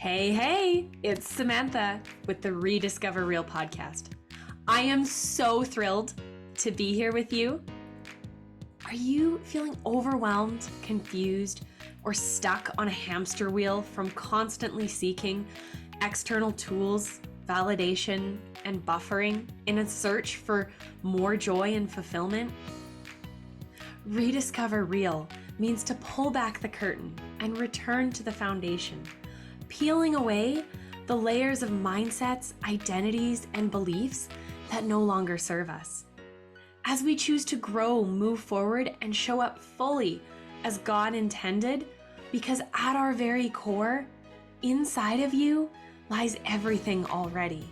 Hey, it's Samantha with the Rediscover Real podcast. I am so thrilled to be here with you. Are you feeling overwhelmed, confused, or stuck on a hamster wheel from constantly seeking external tools, validation, and buffering in a search for more joy and fulfillment? Rediscover Real means to pull back the curtain and return to the foundation, peeling away the layers of mindsets, identities, and beliefs that no longer serve us. As we choose to grow, move forward, and show up fully as God intended, because at our very core, inside of you, lies everything already,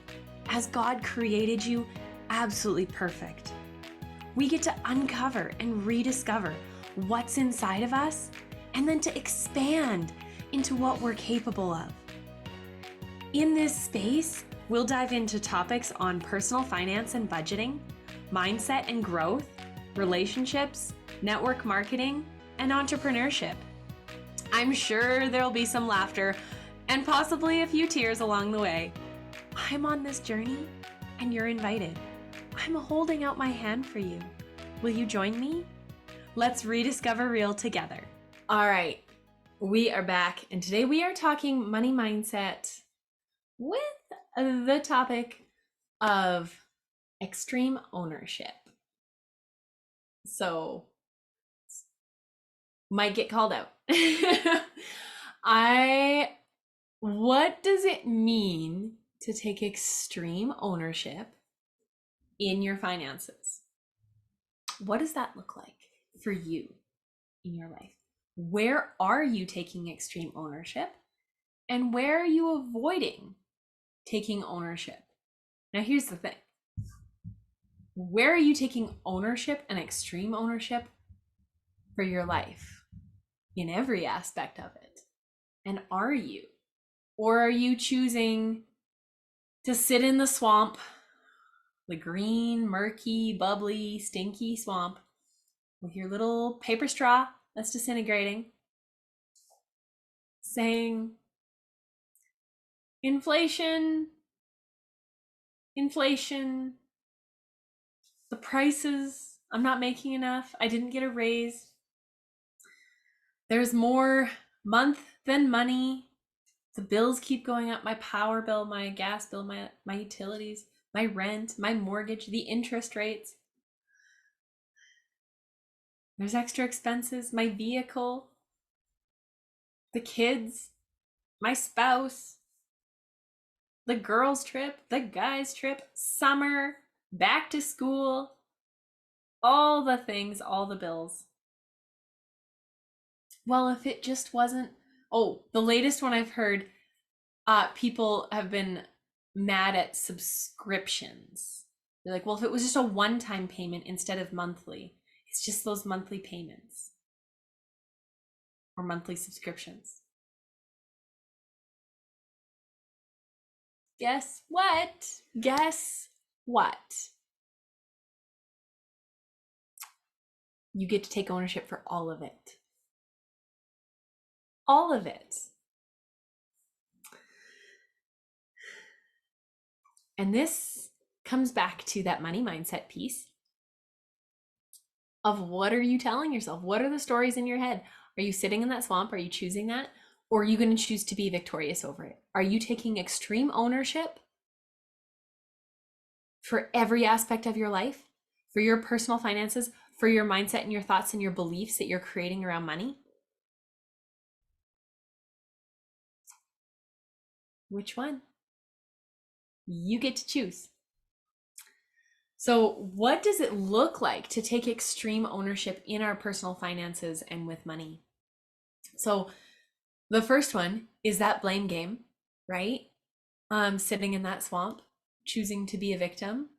as God created you absolutely perfect. We get to uncover and rediscover what's inside of us, and then to expand into what we're capable of. In this space, we'll dive into topics on personal finance and budgeting, mindset and growth, relationships, network marketing, and entrepreneurship. I'm sure there'll be some laughter and possibly a few tears along the way. I'm on this journey and you're invited. I'm holding out my hand for you. Will you join me? Let's rediscover real together. All right, we are back, and today we are talking money mindset with the topic of extreme ownership. So, might get called out. What does it mean to take extreme ownership in your finances? What does that look like for you in your life? Where are you taking extreme ownership? And where are you avoiding taking ownership? Now, here's the thing. Where are you taking ownership and extreme ownership for your life in every aspect of it? And are you? Or are you choosing to sit in the swamp, the green, murky, bubbly, stinky swamp with your little paper straw that's disintegrating, saying, inflation, the prices, I'm not making enough, I didn't get a raise, there's more month than money, the bills keep going up, my power bill, my gas bill, my utilities, my rent, my mortgage, the interest rates, there's extra expenses, my vehicle, the kids, my spouse, the girls' trip, the guys' trip, summer, back to school, all the things, all the bills. Well, if it just wasn't, the latest one I've heard, people have been mad at subscriptions. They're like, well, if it was just a one-time payment instead of monthly, it's just those monthly payments or monthly subscriptions. Guess what? You get to take ownership for all of it. All of it. And this comes back to that money mindset piece of what are you telling yourself? What are the stories in your head? Are you sitting in that swamp? Are you choosing that? Or are you going to choose to be victorious over it? Are you taking extreme ownership for every aspect of your life, for your personal finances, for your mindset and your thoughts and your beliefs that you're creating around money? Which one? You get to choose. So what does it look like to take extreme ownership in our personal finances and with money? So the first one is that blame game, right? Sitting in that swamp, choosing to be a victim,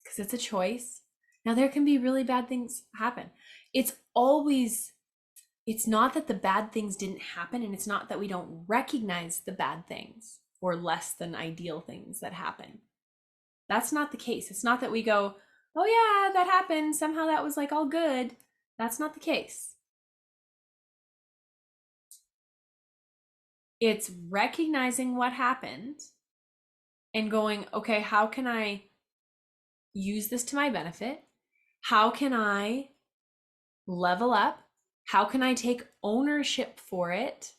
because it's a choice. Now there can be really bad things happen. It's not that the bad things didn't happen, and it's not that we don't recognize the bad things or less than ideal things that happen. That's not the case. It's not that we go, oh yeah, that happened, somehow that was like all good. That's not the case. It's recognizing what happened and going, okay, how can I use this to my benefit? How can I level up? How can I take ownership for it?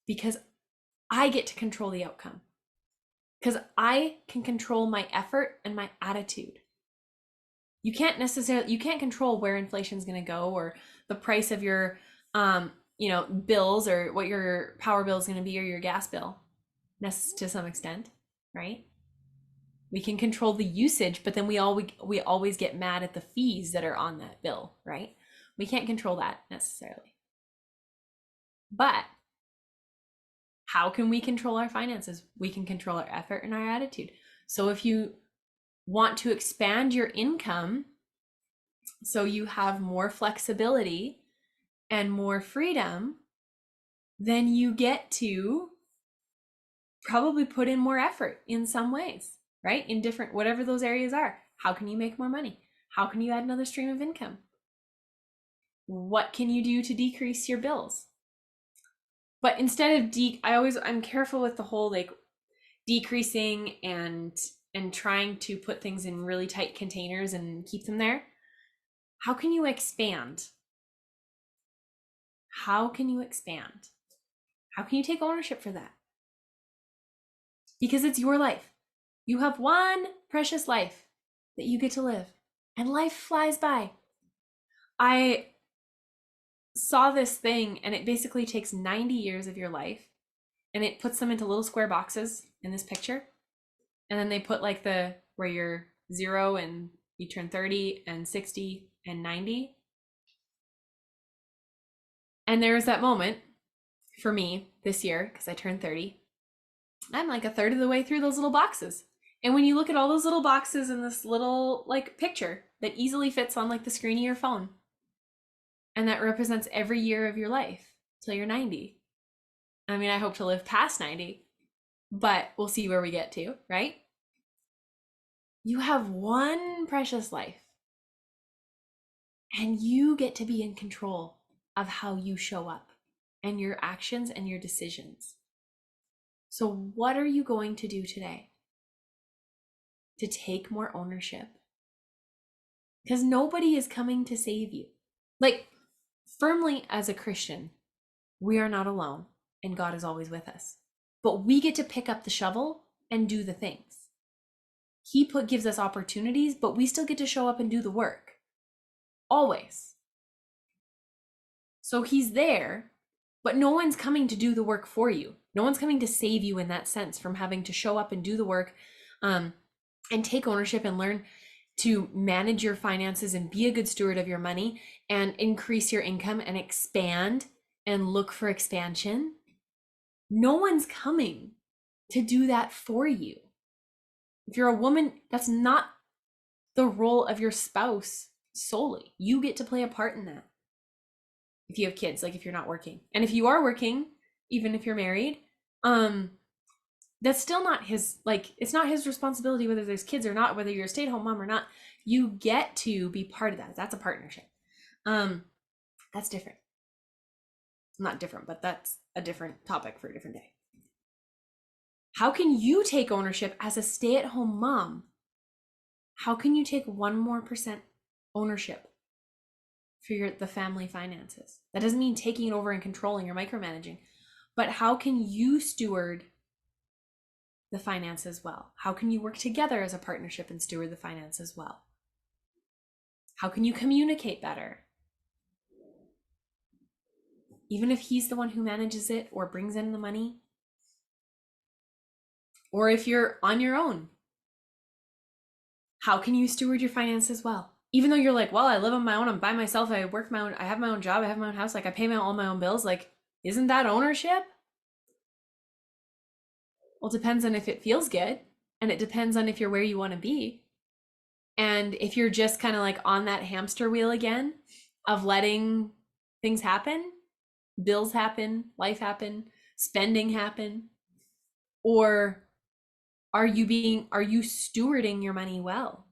Because I get to control the outcome. Because I can control my effort and my attitude. You can't control where inflation is going to go, or the price of your bills, or what your power bill is going to be, or your gas bill, to some extent, right? We can control the usage, but then we always get mad at the fees that are on that bill, right? We can't control that necessarily. But how can we control our finances? We can control our effort and our attitude. So if you want to expand your income so you have more flexibility and more freedom, then you get to probably put in more effort in some ways, right? In different, whatever those areas are. How can you make more money? How can you add another stream of income? What can you do to decrease your bills? But instead of I'm careful with the whole like decreasing and trying to put things in really tight containers and keep them there. How can you expand? How can you expand? How can you take ownership for that? Because it's your life. You have one precious life that you get to live, and life flies by. I saw this thing, and it basically takes 90 years of your life, and it puts them into little square boxes in this picture. And then they put like where you're 0 and you turn 30 and 60 and 90. And there was that moment for me this year, because I turned 30. I'm like a third of the way through those little boxes. And when you look at all those little boxes in this little like picture that easily fits on like the screen of your phone, and that represents every year of your life till you're 90. I mean, I hope to live past 90, but we'll see where we get to, right? You have one precious life, and you get to be in control of how you show up and your actions and your decisions. So what are you going to do today to take more ownership? Because nobody is coming to save you. Like, firmly as a Christian, we are not alone, and God is always with us. But we get to pick up the shovel and do the things. He gives us opportunities, but we still get to show up and do the work. Always. So he's there, but no one's coming to do the work for you. No one's coming to save you in that sense from having to show up and do the work, and take ownership and learn to manage your finances and be a good steward of your money and increase your income and expand and look for expansion. No one's coming to do that for you. If you're a woman, that's not the role of your spouse solely. You get to play a part in that. If you have kids, like if you're not working. And if you are working, even if you're married, that's still not his, like, it's not his responsibility whether there's kids or not, whether you're a stay-at-home mom or not. You get to be part of that. That's a partnership. That's different. Not different, but that's a different topic for a different day. How can you take ownership as a stay-at-home mom? How can you take 1% more ownership for the family finances? That doesn't mean taking it over and controlling or micromanaging, but how can you steward the finances well? How can you work together as a partnership and steward the finances well? How can you communicate better? Even if he's the one who manages it or brings in the money, or if you're on your own, how can you steward your finances well? Even though you're like, well, I live on my own, I'm by myself, I work my own, I have my own job, I have my own house, like I pay all my own bills, like, isn't that ownership? Well, it depends on if it feels good, and it depends on if you're where you want to be. And if you're just kind of like on that hamster wheel again of letting things happen, bills happen, life happen, spending happen, or are you stewarding your money well?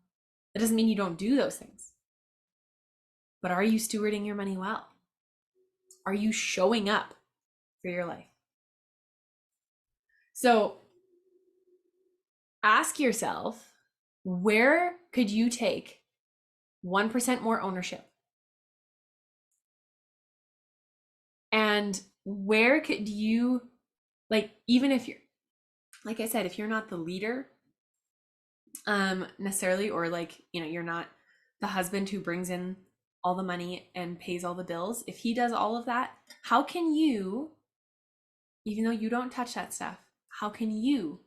That doesn't mean you don't do those things, but are you stewarding your money well? Are you showing up for your life. So ask yourself, where could you take 1% more ownership? And where could you, like, even if you're, like I said, if you're not the leader necessarily, or like, you know, you're not the husband who brings in all the money and pays all the bills, if he does all of that, how can you, even though you don't touch that stuff, how can you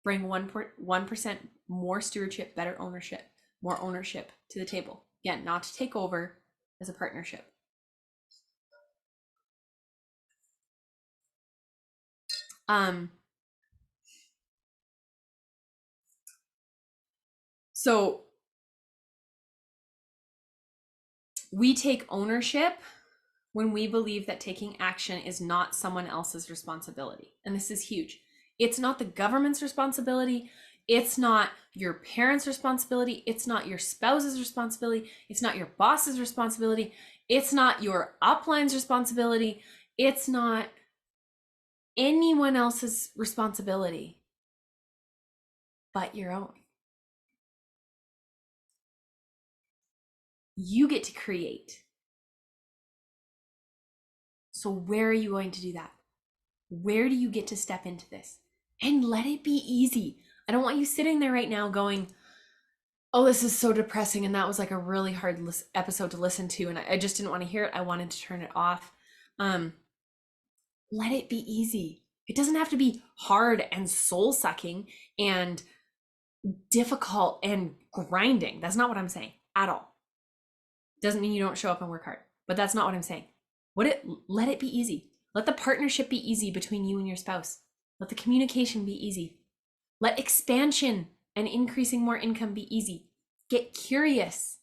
bring 1% more stewardship, better ownership, more ownership to the table? Again, not to take over, as a partnership. So we take ownership when we believe that taking action is not someone else's responsibility. And this is huge. It's not the government's responsibility. It's not your parents' responsibility. It's not your spouse's responsibility. It's not your boss's responsibility. It's not your upline's responsibility. It's not anyone else's responsibility but your own. You get to create. So where are you going to do that? Where do you get to step into this? And let it be easy. I don't want you sitting there right now going, oh, this is so depressing. And that was like a really hard episode to listen to. And I just didn't want to hear it. I wanted to turn it off. Let it be easy. It doesn't have to be hard and soul sucking and difficult and grinding. That's not what I'm saying at all. Doesn't mean you don't show up and work hard, but that's not what I'm saying. Let it be easy. Let the partnership be easy between you and your spouse. Let the communication be easy. Let expansion and increasing more income be easy. Get curious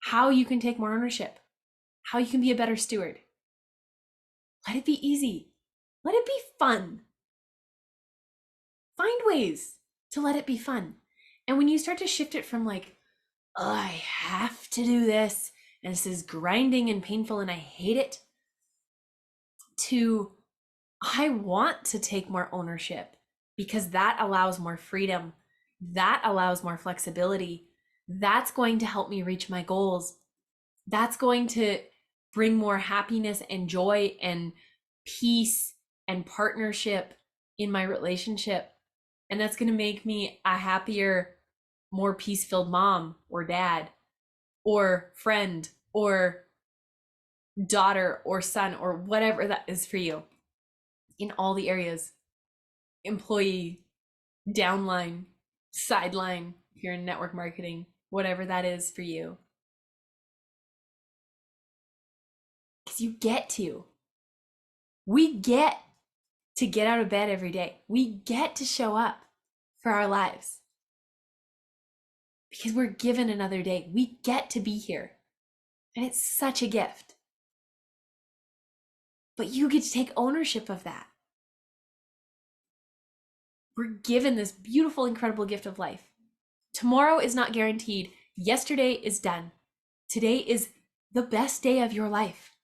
how you can take more ownership, how you can be a better steward. Let it be easy. Let it be fun. Find ways to let it be fun. And when you start to shift it from like, oh, I have to do this, and this is grinding and painful and I hate it, to I want to take more ownership because that allows more freedom. That allows more flexibility. That's going to help me reach my goals. That's going to bring more happiness and joy and peace and partnership in my relationship. And that's going to make me a happier, more peace-filled mom or dad or friend or daughter or son or whatever that is for you in all the areas. Employee, downline, sideline, if you're in network marketing, whatever that is for you. Because you get to. We get to get out of bed every day. We get to show up for our lives. Because we're given another day. We get to be here. And it's such a gift. But you get to take ownership of that. We're given this beautiful, incredible gift of life. Tomorrow is not guaranteed. Yesterday is done. Today is the best day of your life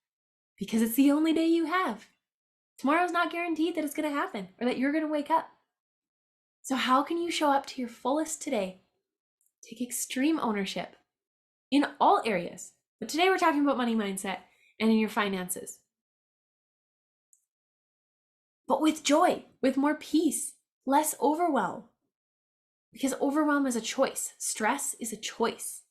because it's the only day you have. Tomorrow's not guaranteed that it's going to happen or that you're going to wake up. So how can you show up to your fullest today? Take extreme ownership in all areas. But today we're talking about money mindset and in your finances. But with joy, with more peace, less overwhelm. Because overwhelm is a choice. Stress is a choice.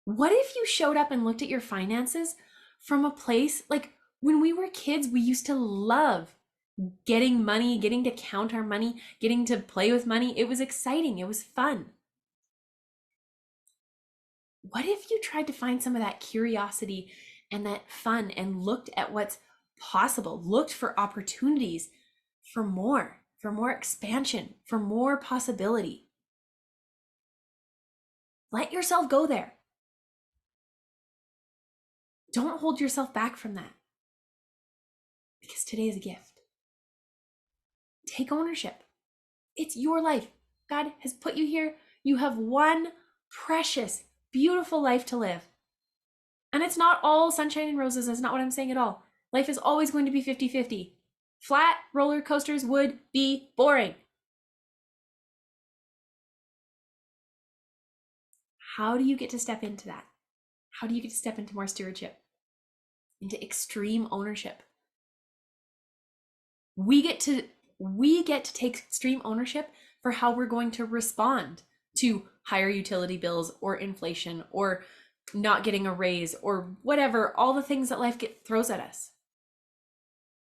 What if you showed up and looked at your finances from a place like when we were kids, we used to love getting money, getting to count our money, getting to play with money. It was exciting. It was fun. What if you tried to find some of that curiosity and that fun and looked at what's possible, looked for opportunities for more expansion, for more possibility? Let yourself go there. Don't hold yourself back from that. Because today is a gift. Take ownership. It's your life. God has put you here. You have one precious, beautiful life to live. And it's not all sunshine and roses. That's not what I'm saying at all. Life is always going to be 50-50. Flat roller coasters would be boring. How do you get to step into that? How do you get to step into more stewardship? Into extreme ownership? We get to take extreme ownership for how we're going to respond to higher utility bills or inflation or not getting a raise or whatever, all the things that life throws at us.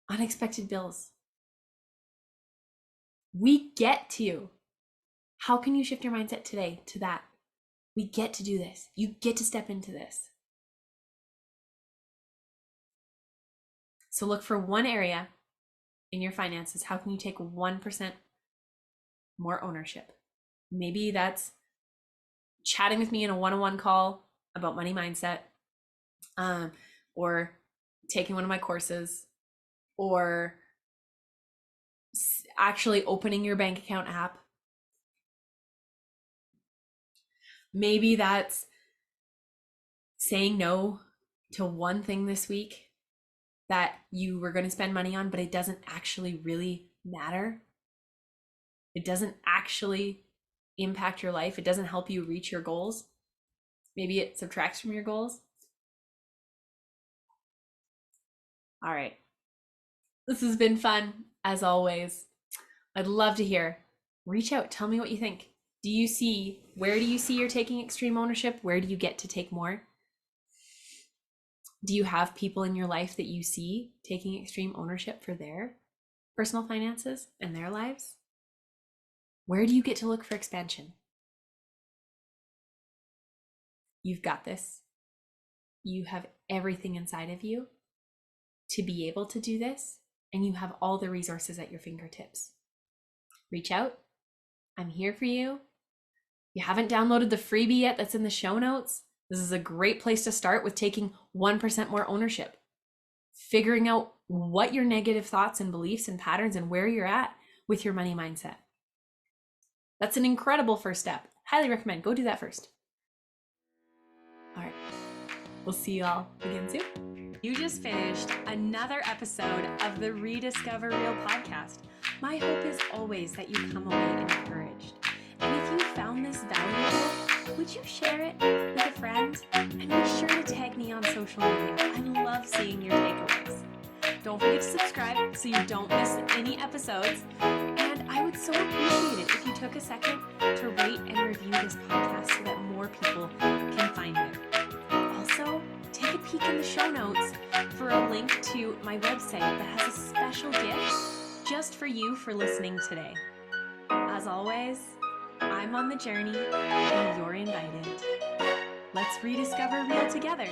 Unexpected bills. We get to. How can you shift your mindset today to that? We get to do this. You get to step into this. So look for one area in your finances. How can you take 1% more ownership? Maybe that's chatting with me in a one-on-one call about money mindset, or taking one of my courses, or actually opening your bank account app. Maybe that's saying no to one thing this week that you were going to spend money on, but it doesn't actually really matter. It doesn't actually impact your life. It doesn't help you reach your goals. Maybe it subtracts from your goals. All right. This has been fun, as always. I'd love to hear. Reach out. Tell me what you think. Where do you see you're taking extreme ownership? Where do you get to take more? Do you have people in your life that you see taking extreme ownership for their personal finances and their lives? Where do you get to look for expansion? You've got this. You have everything inside of you to be able to do this, and you have all the resources at your fingertips. Reach out. I'm here for you. If you haven't downloaded the freebie yet that's in the show notes, this is a great place to start with taking 1% more ownership. Figuring out what your negative thoughts and beliefs and patterns and where you're at with your money mindset. That's an incredible first step. Highly recommend. Go do that first. All right. We'll see you all again soon. You just finished another episode of the Rediscover Real podcast. My hope is always that you come away encouraged. And if you found this valuable, would you share it with a friend? And be sure to tag me on social media. I love seeing your takeaways. Don't forget to subscribe so you don't miss any episodes. And I would so appreciate it if you took a second to rate and review this podcast so that more people can find it. Also, take a peek in the show notes for a link to my website that has a special gift just for you for listening today. As always, I'm on the journey and you're invited. Let's rediscover real together.